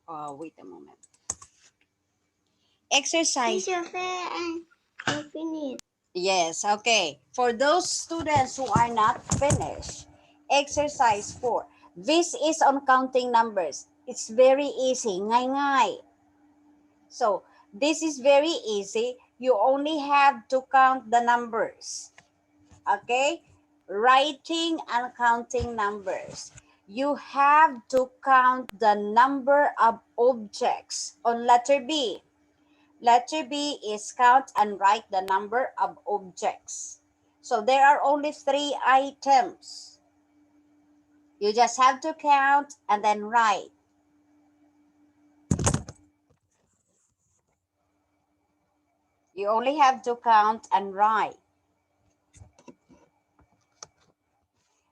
Wait a moment. Exercise. Yes, okay. For those students who are not finished, exercise 4. This is on counting numbers. It's very easy. Ngay. So, this is very easy. You only have to count the numbers. Okay? Writing and counting numbers. You have to count the number of objects on letter B. Letter B is count and write the number of objects. So there are only 3 items. You just have to count and then write. You only have to count and write.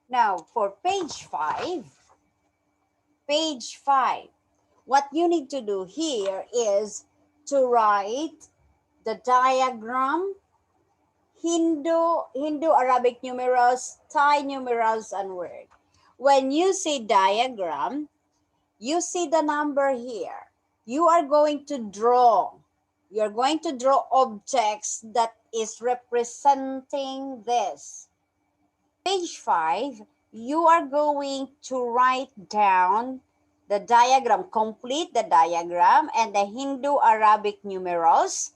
Now for page 5, what you need to do here is to write the diagram, Hindu Arabic numerals, Thai numerals, and word. When you see diagram, you see the number here. You are going to draw. You're going to draw objects that is representing this. Page 5, you are going to write down the diagram, complete the diagram and the Hindu Arabic numerals,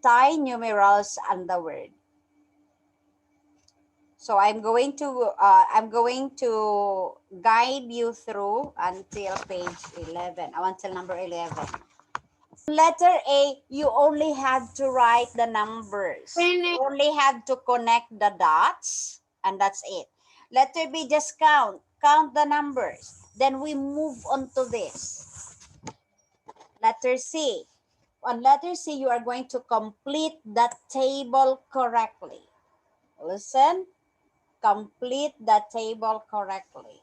Thai numerals, and the word. So I'm going to guide you through until page 11, until number 11. Letter A, you only have to write the numbers. You only have to connect the dots, and that's it. Letter B, just count the numbers. Then we move on to this. Letter C. On letter C, you are going to complete the table correctly. Listen. Complete the table correctly.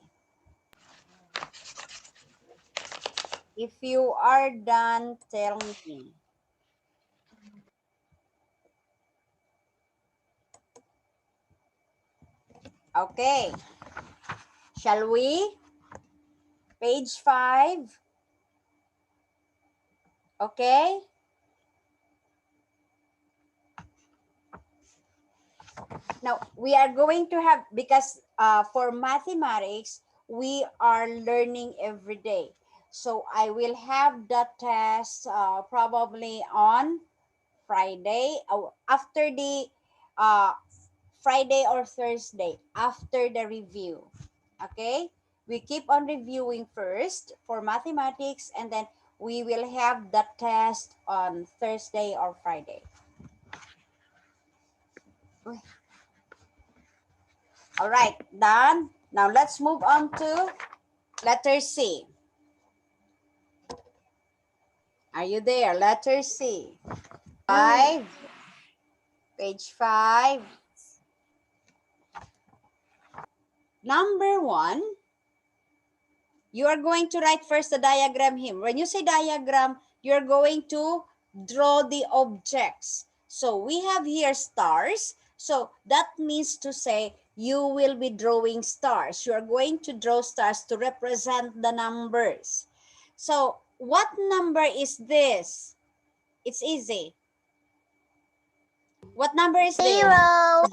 If you are done, tell me. Okay. Shall we? Page 5. Okay. Now, we are going to have, because for mathematics, we are learning every day. So, I will have the test probably on Friday, after the Friday or Thursday, after the review. Okay? We keep on reviewing first for mathematics, and then we will have the test on Thursday or Friday. All right, done. Now let's move on to letter C. Are you there? Letter C. 5. Page 5. Number 1. You are going to write first the diagram here. When you say diagram, you're going to draw the objects. So we have here stars. So that means to say you will be drawing stars. You are going to draw stars to represent the numbers. So what number is this? It's easy. What number is this?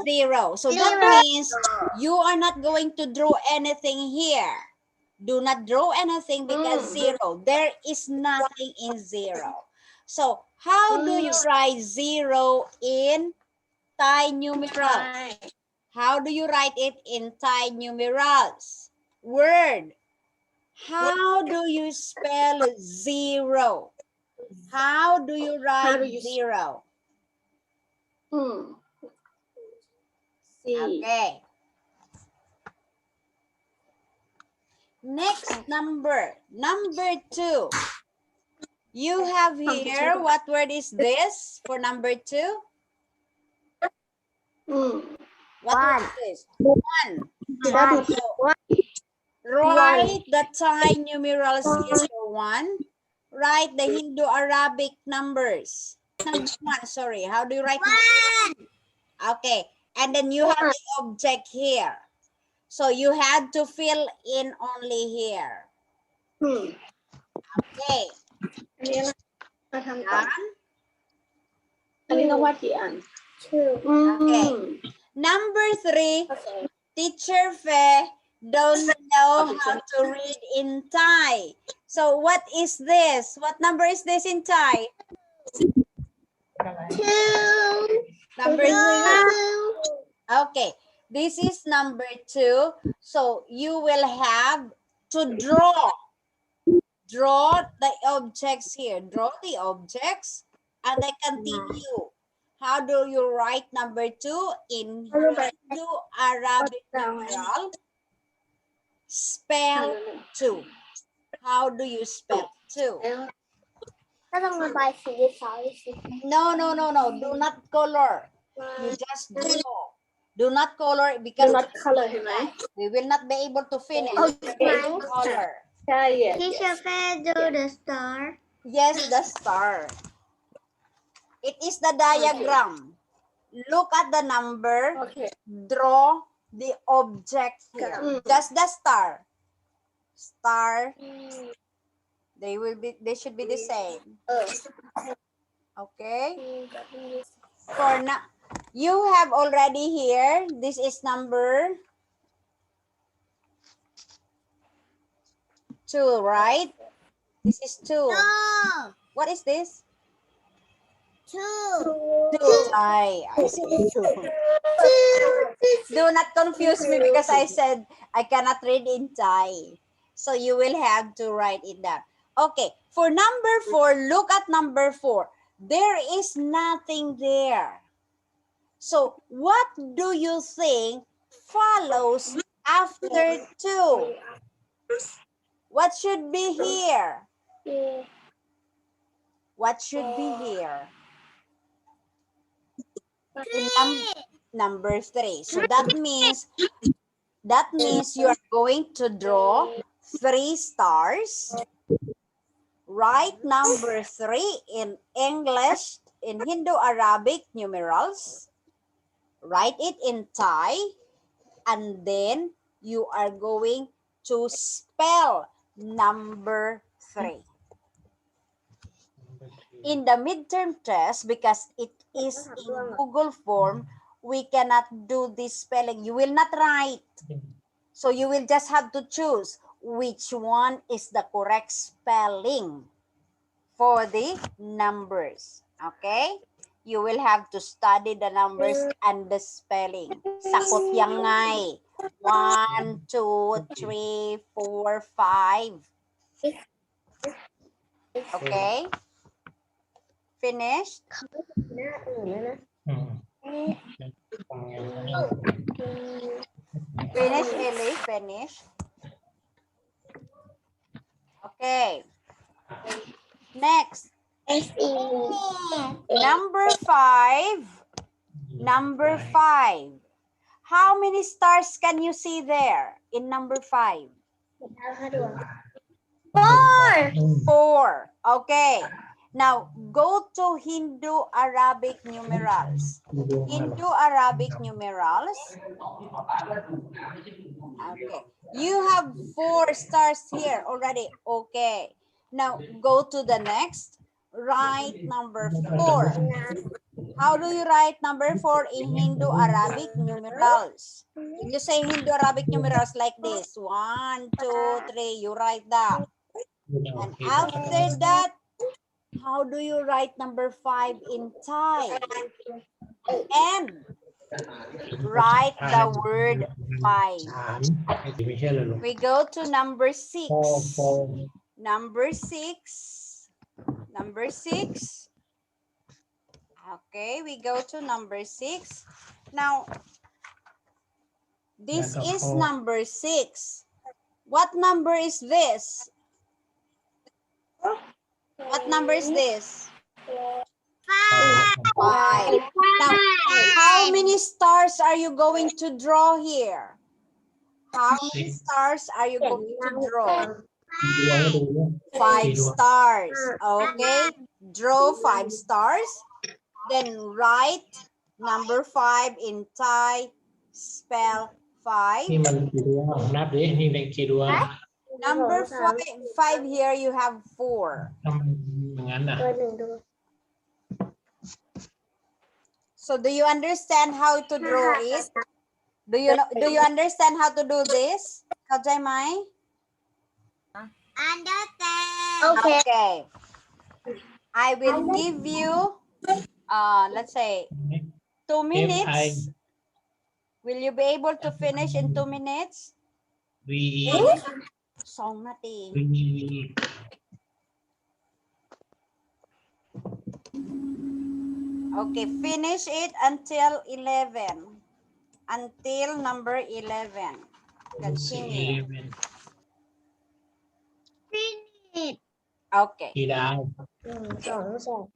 0. So that means you are not going to draw anything here. Do not draw anything because 0. There is nothing in 0. So how do you write 0 in Thai numerals? How do you write it in Thai numerals? Word. How do you spell 0? How do you write 0? Okay. Next number. Number 2. You have here, what word is this for number 2? What word is this? 1. So, write the Thai numerals here for 1. Write the Hindu Arabic numbers. 1, sorry. How do you write 1? Okay. And then you have the object here. So you had to fill in only here. Okay. อันนี้มาทำก่อน Done? อันนี้ต้องวาดกี่อัน Okay. Number 3. Okay. Teacher Fe don't know how to read in Thai. So what is this? What number is this in Thai? 2. Number 2. Okay. This is number 2. So you will have to draw. Draw the objects here. Draw the objects and then continue. How do you write number 2 in Hindu Arabic numeral? Spell 2. How do you spell 2? ก็ต้องระบายสีสายสี No. Do not color. You just draw. Do not color because not color เห็นไหม we will not be able to finish. Color. ใช่ Teacher Fair do the star. Yes, the star. It is the diagram. Look at the number. Okay. Draw the object here. Just the star. Star. They should be the same. Okay. For now, you have already here. This is number 2, right? This is 2. No. What is this? 2. 2. I see 2. Do not confuse me because I said I cannot read in Thai. So you will have to write it down. Okay, for number 4, look at number 4. There is nothing there. So what do you think follows after 2? What should be here? What should be here? Number 3. So that means you are going to draw 3 stars. Write number 3 in English, in Hindu Arabic numerals. Write it in Thai. And then you are going to spell number 3. In the midterm test, because it is in Google form, we cannot do this spelling. You will not write. So you will just have to choose which one is the correct spelling for the numbers. Okay? You will have to study the numbers and the spelling. Sakot yang ngay. 1, 2, 3, 4, 5. Okay? Finished? Finish, Ellie. Finish. Okay. Next. Number 5. Number 5. How many stars can you see there in number 5? 4. Okay. Now, go to Hindu Arabic numerals. Hindu Arabic numerals. Okay. You have 4 stars here already. Okay. Now, go to the next. Write number 4. How do you write number 4 in Hindu Arabic numerals? You say Hindu Arabic numerals like this. 1, 2, 3. You write that. And after that, how do you write number 5 in Thai? And write the word 5. We go to number 6. Number 6. Number 6. Okay, we go to number 6. Now, this is number 6. What number is this? What number is this? 5. Now, how many stars are you going to draw here? How many stars are you going to draw? 5 stars. Okay, draw 5 stars. Then write number 5 in Thai. Spell 5. นี่มันกี่ดวงนับดินี่เป็นกี่ดวง Number five here, you have 4. ทำไมอย่างนั้นน่ะ ตัวหนึ่งดู So do you understand how to draw it? Do you understand how to do this? เข้าใจไหม Understand. โอเค Okay. I will give you, let's say, 2 minutes. Will you be able to finish in 2 minutes? we 2 นาที we Okay, finish it until 11. Until number 11. Continue. 11 Finish. Okay. กี่ดาว 1 2 3 4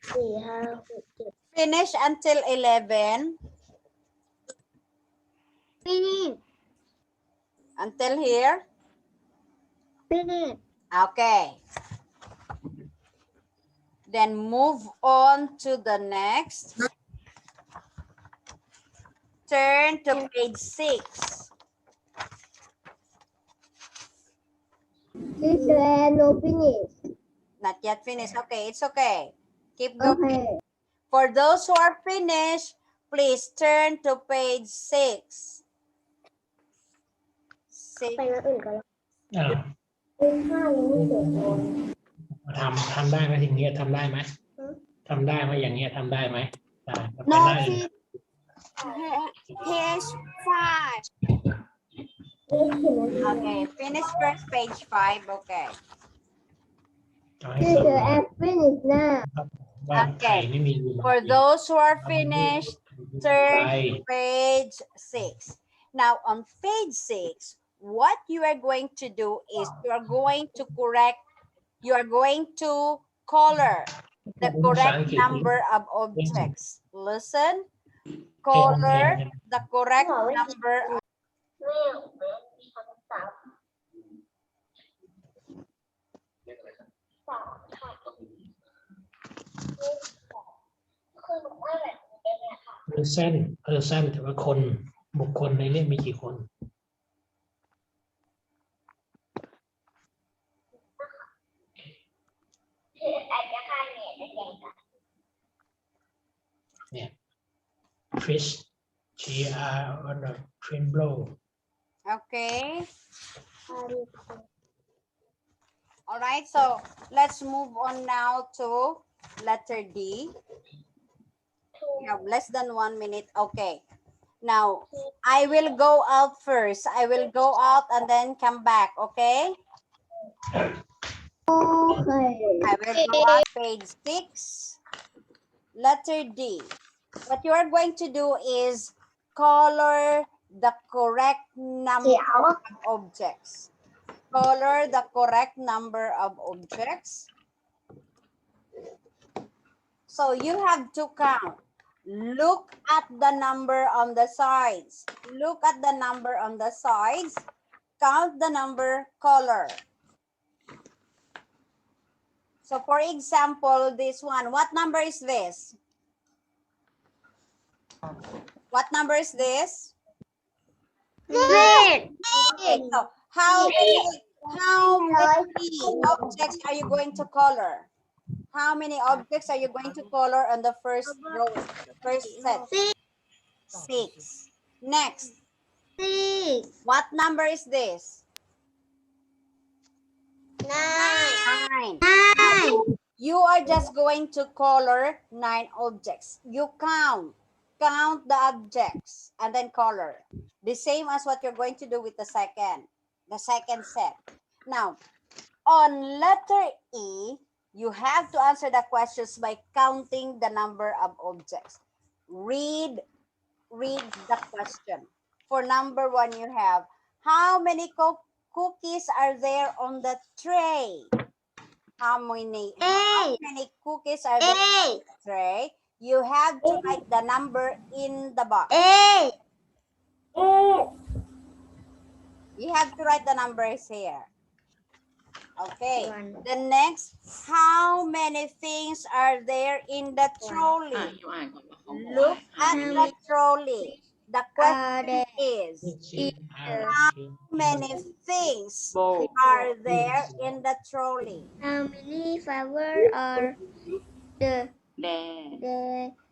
5 6 7 Finish until 11. Finish. Until here. Finish. Okay. Then move on to the next. Turn to page 6. Teacher and no finish Not yet finished. Okay, it's okay. Keep going. okay For those who are finished, please turn to page 6. ไป 6. แล้วอื่นก่อน อ่า เป็น5ยังไม่เสร็จเลย ทำได้ไหมทีนี้ทำได้ไหมทำได้ไหมอย่างเงี้ยทำได้ไหมได้แล้วไป No หน้าอื่น page 5. Okay, finish first page 5. Okay. เอาให้ Teacher สุด and finish now ว่าไข่ไม่มีอยู่ For those who are finished, ไป turn to page 6. Now on page 6, what you are going to do is you are going to color the correct number of objects. Listen, color the correct number of person ถือว่าคนบุคคลในเรื่องมีกี่คน เนี่ย fish she are on a tremble Okay. All right, so let's move on now to letter D. We have less than 1 minute. Okay. Now, I will go out first. I will go out and then come back, okay? okay I will go out page 6. Letter D. What you are going to do is color the correct number of objects. Color the correct number of objects. So you have to count. Look at the number on the sides. Look at the number on the sides. Count the number, color. So for example, this one, what number is this? What number is this? Red. Okay, so how many objects are you going to color? How many objects are you going to color on the first row, first set? 6. Next, 6. what number is this? 9. 9. You are just going to color 9 objects. You count the objects and then color. The same as what you're going to do with the second set. Now, on letter E, you have to answer the questions by counting the number of objects. Read the question. For number 1, you have, how many cookies are there on the tray? How many cookies are there on the tray? You have to write the number in the box. You have to write the numbers here. Okay. The next, how many things are there in the trolley? Look at the trolley. The are question there is, How many things bowl? are there in the trolley? How many flowers are there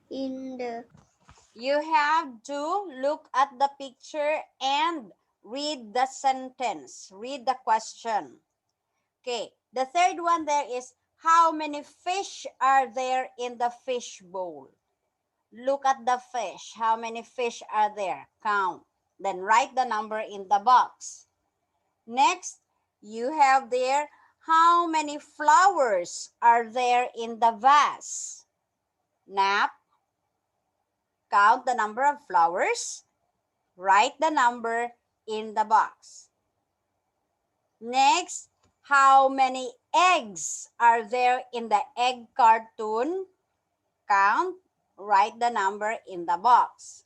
in the You have to look at the picture and read the sentence, read the question. Okay, the third one there is, how many fish are there in the fish bowl? Look at the fish. How many fish are there? Count. Then write the number in the box. Next, you have there, how many flowers are there in the vase? Nap. Count the number of flowers. Write the number in the box. Next, how many eggs are there in the egg cartoon? Count. Write the number in the box.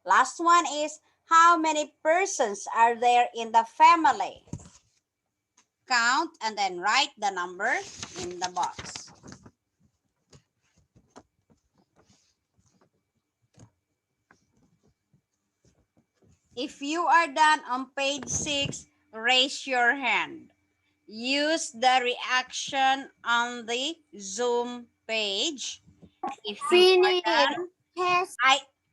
Last one is, how many persons are there in the family? Count and then write the number in the box. If you are done on page 6, raise your hand. Use the reaction on the Zoom page. If you are done, Yes.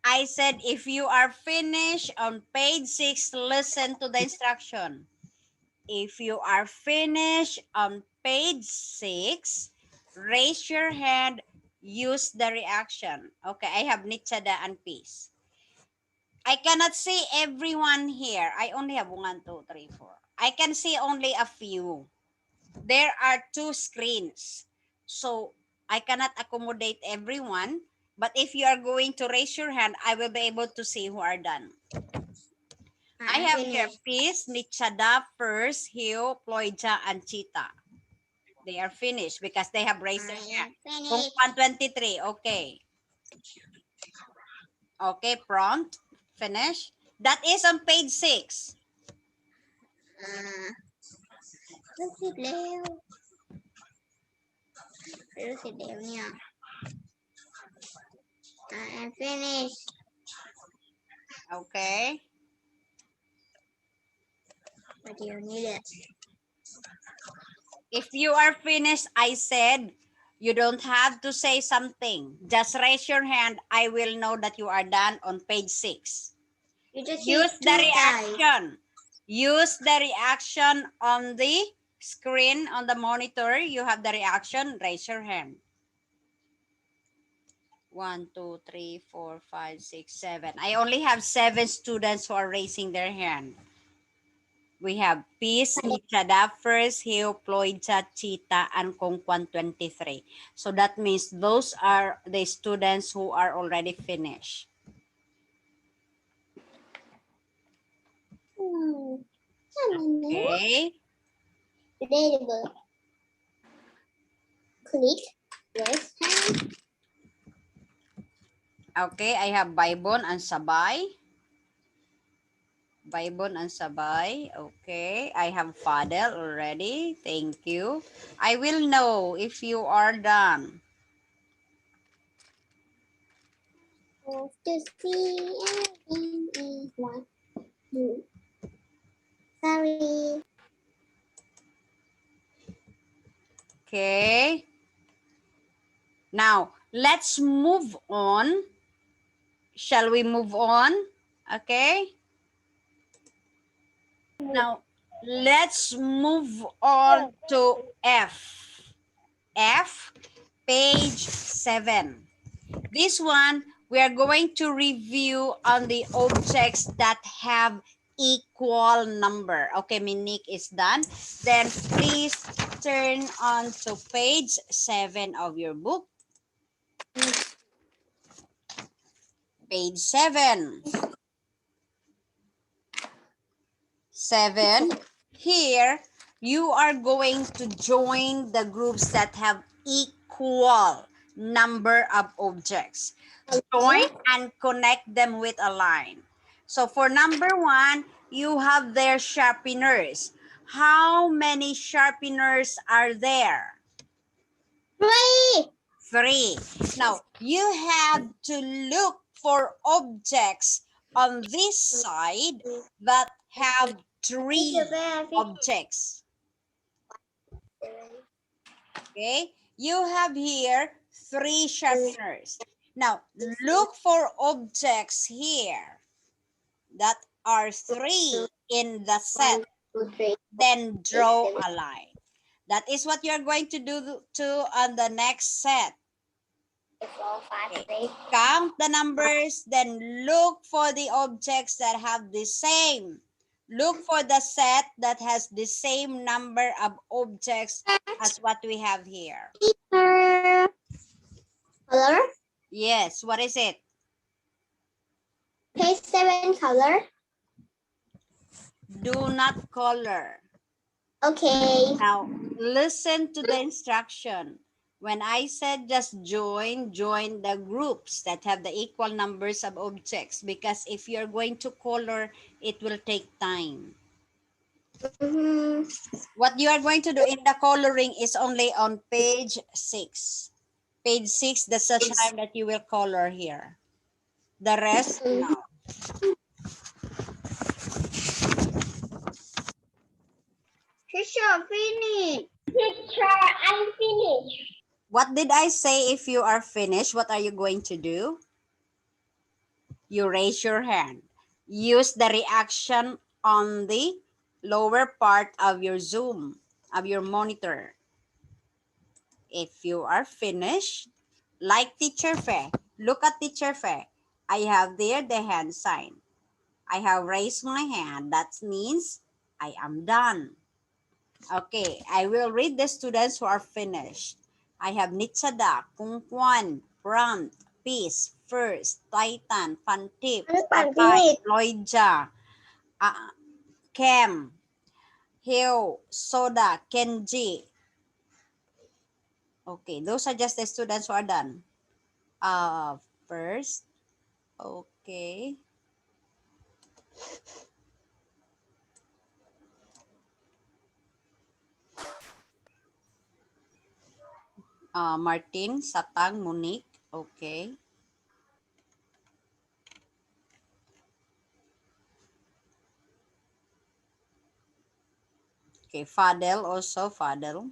I said if you are finished on page 6, listen to the instruction. If you are finished on page 6, raise your hand, use the reaction. Okay, I have Nichada and Peace. I cannot see everyone here. I only have 1, 2, 3, 4. I can see only a few. There are 2 screens. So I cannot accommodate everyone. But if you are going to raise your hand, I will be able to see who are done. I have here Peace, Nichada, First, Hio, Ployja, and Chita. They are finished because they have raised their hand. Finished. 123, okay. Okay, prompt, finish. That is on page 6.รู้สึกเร็วเนี่ย I am finished. Okay. เดี๋ยวนี้แหละ If you are finished, I said, you don't have to say something. Just raise your hand. I will know that you are done on page 6. You just Use see the 2 guys. reaction. Use the reaction on the screen, on the monitor. You have the reaction. Raise your hand. 1, 2, 3, 4, 5, 6, 7. I only have 7 students who are raising their hand. We have Peace, Nichada, First, Hio, Ployja, Chita, and Kongkwan 23. So that means those are the students who are already finished. Okay. Available. Click raise hand. Okay, I have Baybon and Sabay. Baybon and Sabay. Okay, I have Fadel already. Thank you. I will know if you are done. To see everything is 1, 2. Sorry. Okay. Now, let's move on. Shall we move on? Okay. Now, let's move on to F. F, page 7. This one, we are going to review on the objects that have equal number. Okay, Monique is done. Then please turn on to page 7 of your book. Page 7. 7. Here, you are going to join the groups that have equal number of objects. Join and connect them with a line. So for number 1, you have their sharpeners. How many sharpeners are there? 3. 3. Now, you have to look for objects on this side that have three objects. Okay, you have here 3 sharpeners. Now, look for objects here that are 3 in the set. 2, 3, Then draw a line. That is what you're going to do on the next set. 4, 5, Okay. 6. Count the numbers, then look for the objects that have the same. Look for the set that has the same number of objects as what we have here. Color. Yes, what is it? Page 7 color. Do not color. Okay. Now, listen to the instruction. When I said just join the groups that have the equal numbers of objects, because if you're going to color, it will take time. What you are going to do in the coloring is only on page 6. Page 6, that's the time that you will color here. The rest, no. Teacher, finish. Teacher, I'm finished. What did I say? If you are finished, what are you going to do? You raise your hand. Use the reaction on the lower part of your Zoom, of your monitor. If you are finished, like Teacher Fe, look at Teacher Fe. I have there the hand sign. I have raised my hand. That means I am done. Okay, I will read the students who are finished. I have Nitsada, Kungkwan, Prompt, Peace, First, Titan, Fantip, Akai, Lloydja, Kem, Hill, Soda, Kenji. Okay, those are just the students who are done. First, okay. Martin, Satang, Monique, okay. Okay, Fadel also, Fadel.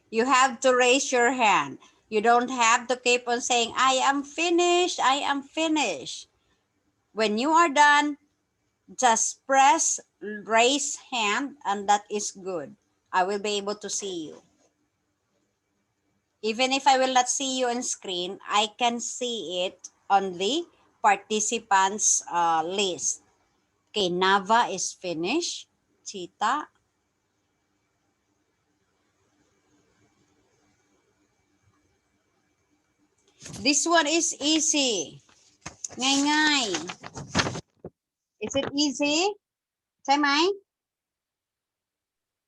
You have to raise your hand. You don't have to keep on saying, I am finished, I am finished. When you are done, just press raise hand and that is good. I will be able to see you. Even if I will not see you on screen, I can see it on the participants list. Okay, Nava is finished. Chita. This one is easy. Ngay. Is it easy? ใช่ไหม?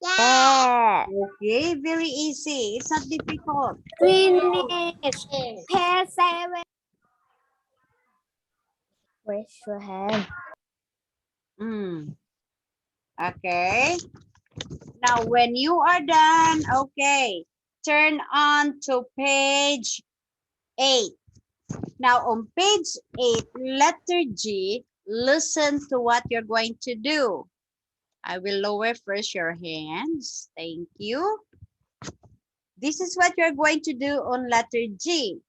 Yeah. Okay, very easy. It's not difficult. Finish. Page 7. Raise your hand. Okay. Now, when you are done, okay, turn on to page 8. Now, on page 8, letter G, listen to what you're going to do. I will lower first your hands. Thank you. This is what you're going to do on letter G.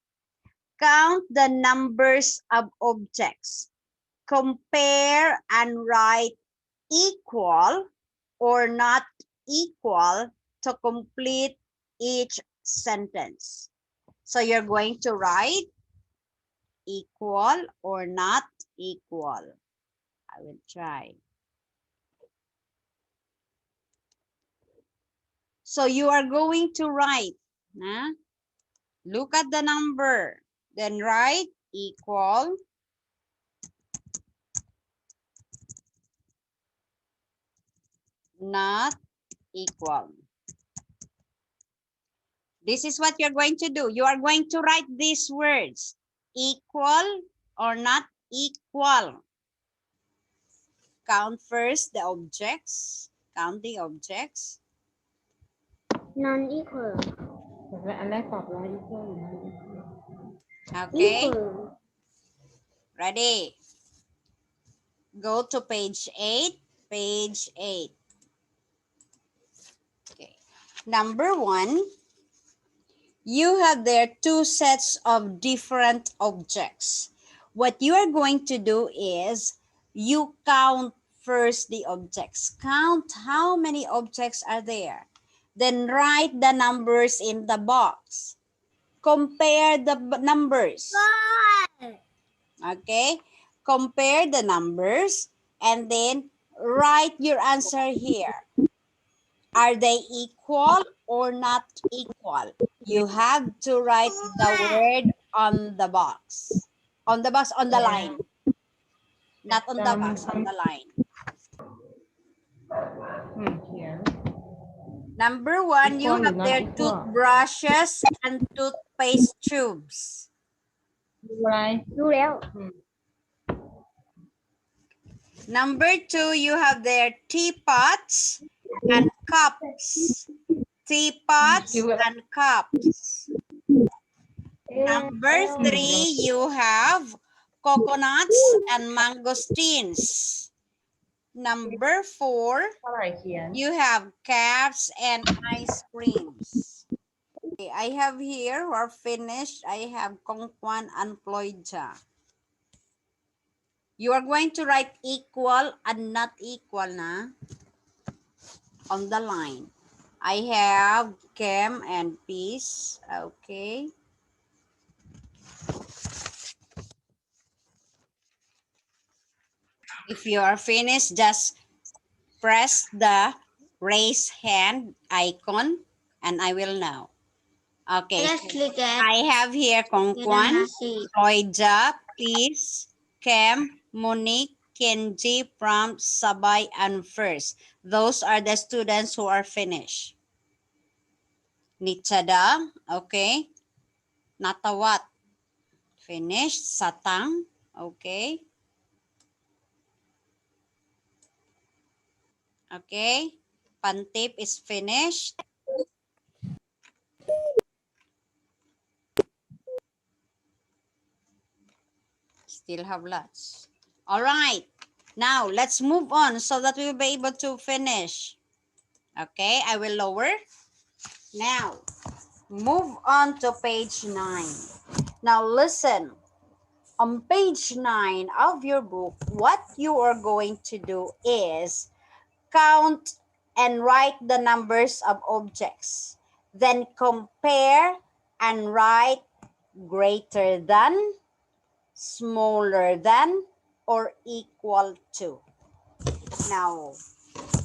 Count the numbers of objects. Compare and write equal or not equal to complete each sentence. So you're going to write equal or not equal. I will try. So you are going to write, look at the number, then write equal, not equal. This is what you're going to do. You are going to write these words, equal or not equal. Count first the objects. Count the objects. Non-equal. อันแรกตอบแล้ว equal อยู่นะ Okay, ready? Go to page 8. Page 8. Okay. Number 1, you have there 2 sets of different objects. What you are going to do is you count first the objects. Count how many objects are there. Then write the numbers in the box. Compare the numbers. Okay? Compare the numbers and then write your answer here. Are they equal or not equal? You have to write the word on the box. On the box, on the line. Not on the box, on the line. Number 1, you Equal have or their not equal? toothbrushes and toothpaste tubes. ดูอะไรดูแล้ว Number 2, you have their teapots and cups. Teapots and cups. Number 3, you have coconuts and mangosteens. Number 4, เท่าไหร่เขียน you have caps and ice creams. Okay, I have here, we're finished. I have Kongkwan and Ployja. You are going to write equal and not equal na on the line. I have Kem and Peace. Okay. If you are finished, just press the raise hand icon and I will know. Okay. Let's click it. I have here Kongkwan, Royja, Peace, Kem, Monique, Kenji, Pram, Sabay, and First. Those are the students who are finished. Nichada, okay. Natawat, finished. Satang, okay. Okay. Pantip is finished. Still have lots. All right. Now, let's move on so that we'll be able to finish. Okay, I will lower. Now, move on to page 9. Now, listen. On page 9 of your book, what you are going to do is count and write the numbers of objects. Then compare and write greater than, smaller than, or equal to. Now,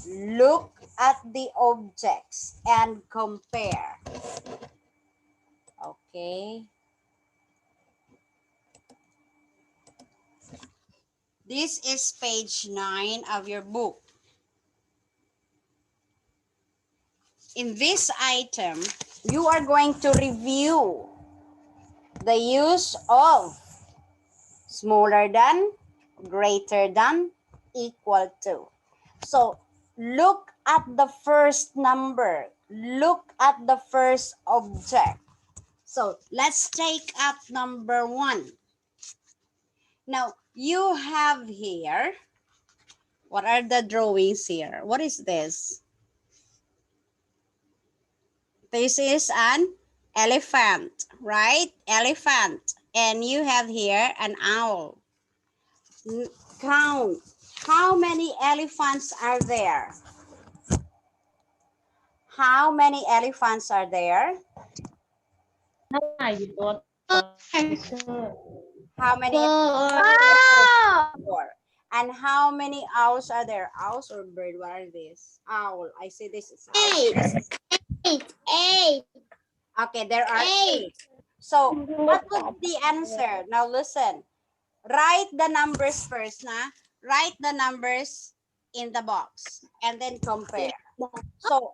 look at the objects and compare. Okay. This is page 9 of your book. In this item, you are going to review the use of smaller than, greater than, equal to. So, look at the first number. Look at the first object. So, let's take up number 1. Now, you have here, what are the drawings here? What is this? This is an elephant, right? Elephant. And you have here an owl. Count. How many elephants are there? How many elephants are there? หน้าไหนอยู่ตัวเชื่อ How many? Four. 4. And how many owls are there? Owls or bird? What are these? Owl. I see this is owl. Eight. Okay, there are 8. 8. So, what would the answer? Now listen. Write the numbers first, na? Write the numbers in the box and then compare. So,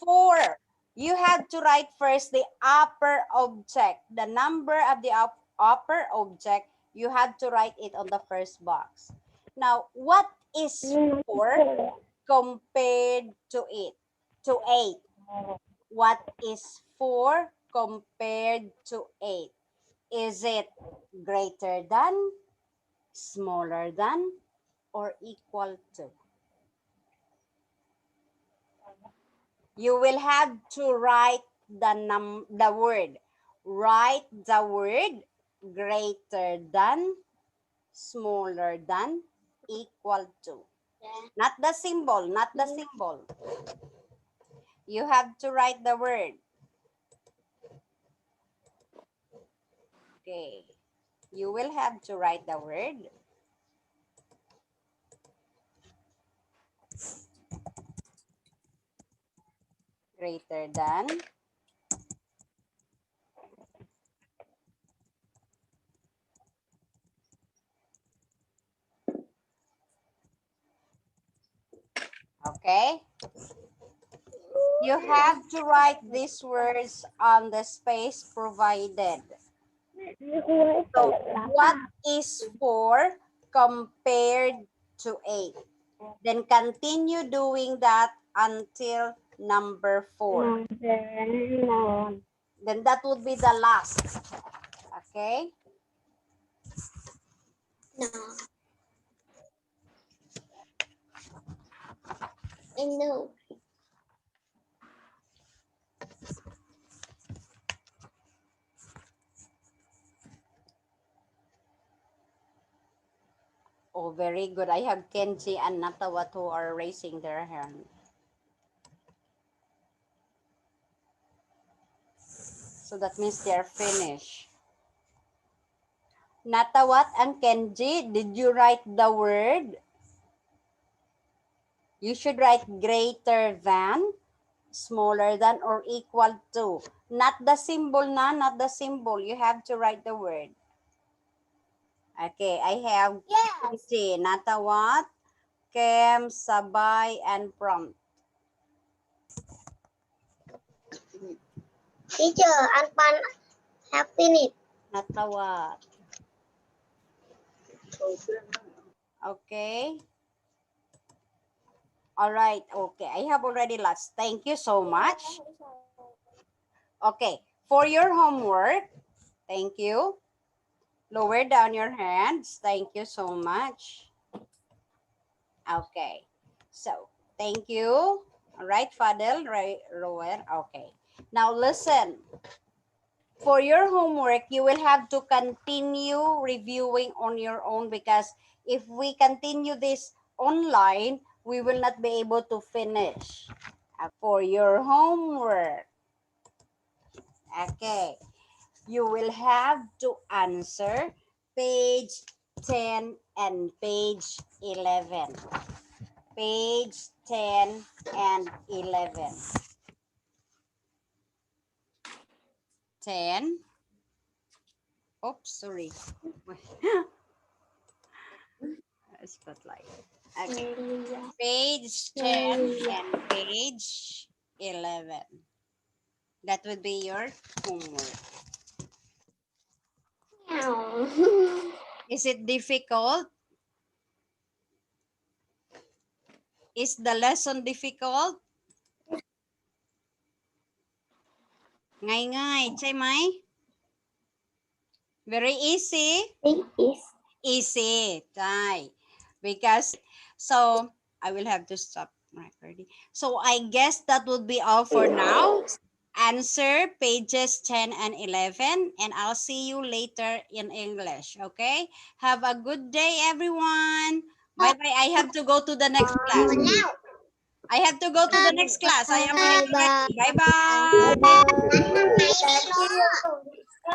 4. You have to write first the upper object. The number of the upper object, you have to write it on the first box. Now, what is 4 compared to it? To 8. What is 4 compared to 8? Is it greater than, smaller than, or equal to? You will have to write the word. Write the word greater than, smaller than, equal to. Not the symbol, not the symbol. You have to write the word. Okay. You will have to write the word. Greater than, okay? You have to write these words on the space provided. So, what is 4 compared to 8? Then continue doing that until number 4. Then that would be the last. Okay? No. I know. Oh, very good. I have Kenji and Natawat who are raising their hand. So that means they're finished. Natawat and Kenji, did you write the word? You should write greater than, smaller than, or equal to. Not the symbol na, not the symbol. You have to write the word. Okay, I have Kenji, Natawat, Kem, Sabay, and Prompt. Teacher, Anpan have finished. Natawat. Okay. All right. Okay. I have already lost. Thank you so much. Okay. For your homework, thank you. Lower down your hands. Thank you so much. Okay. So, thank you. All right, Fadel, right, Rower. Okay. Now listen. For your homework, you will have to continue reviewing on your own because if we continue this online, we will not be able to finish. For your homework, okay, you will have to answer page 10 and page 11. Page 10 and 11. 10. Oops, sorry. Spotlight. Okay. Page 10 and page 11. That would be your homework. Is it difficult? Is the lesson difficult? Ngay, chay mai? Very easy? It is. Easy, chay. Because, so, I will have to stop recording. So, I guess that would be all for now. Answer pages 10 and 11, and I'll see you later in English, okay? Have a good day, everyone. Bye-bye. I have to go to the next class. I have to go to the next class. I am ready. Bye-bye.